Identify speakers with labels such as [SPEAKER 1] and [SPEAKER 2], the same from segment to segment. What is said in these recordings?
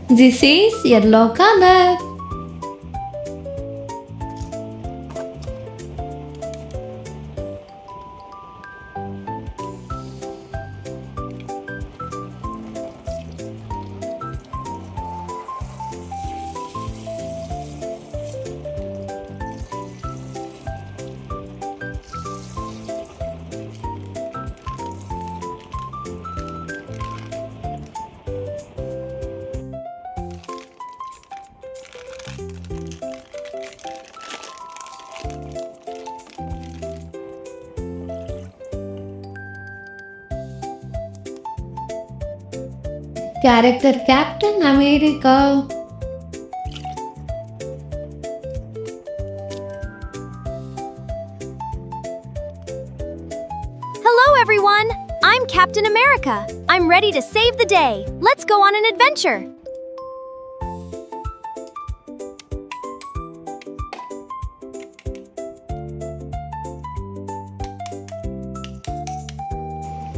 [SPEAKER 1] This is yellow color. Character Captain America.
[SPEAKER 2] Hello, everyone! I'm Captain America. I'm ready to save the day. Let's go on an adventure.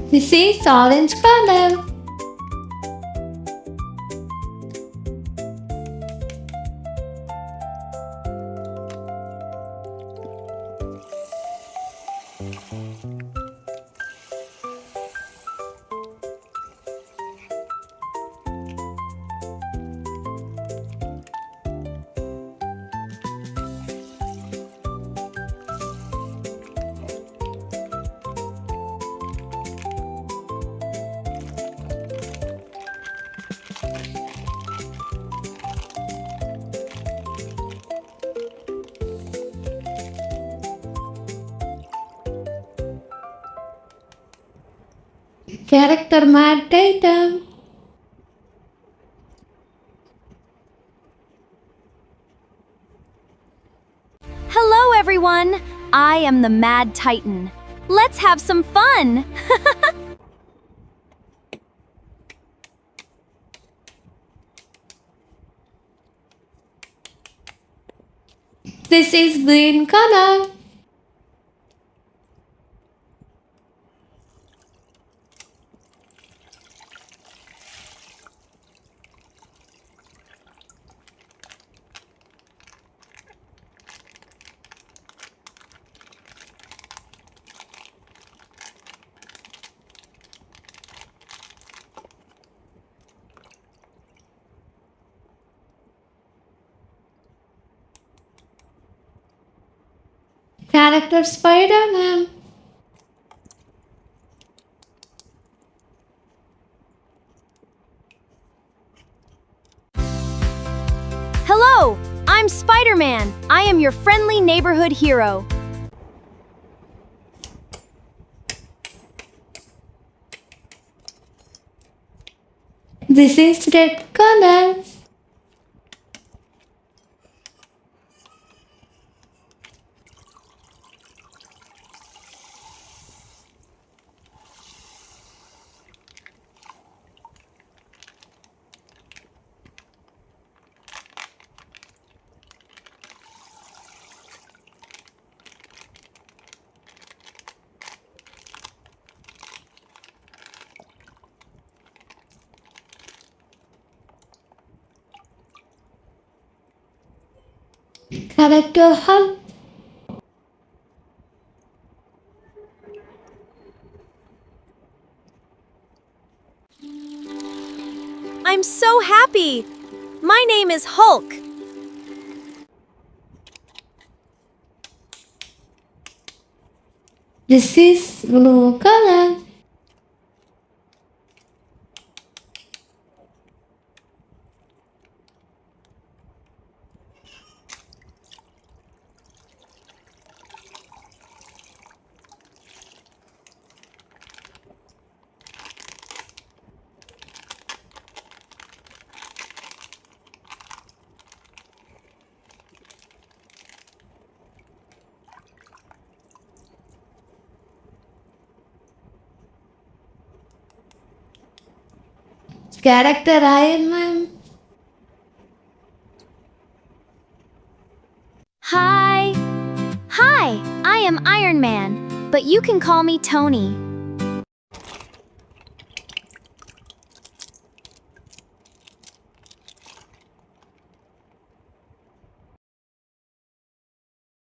[SPEAKER 1] This is orange color. Character Matt Tatum.
[SPEAKER 2] Hello, everyone! I am the Mad Titan. Let's have some fun!
[SPEAKER 1] This is green color. Character Spider-Man.
[SPEAKER 2] Hello! I'm Spider-Man. I am your friendly neighborhood hero.
[SPEAKER 1] This is red color. Character Hulk.
[SPEAKER 2] I'm so happy! My name is Hulk.
[SPEAKER 1] This is blue color. Character Iron Man.
[SPEAKER 2] Hi! Hi! I am Iron Man, but you can call me Tony.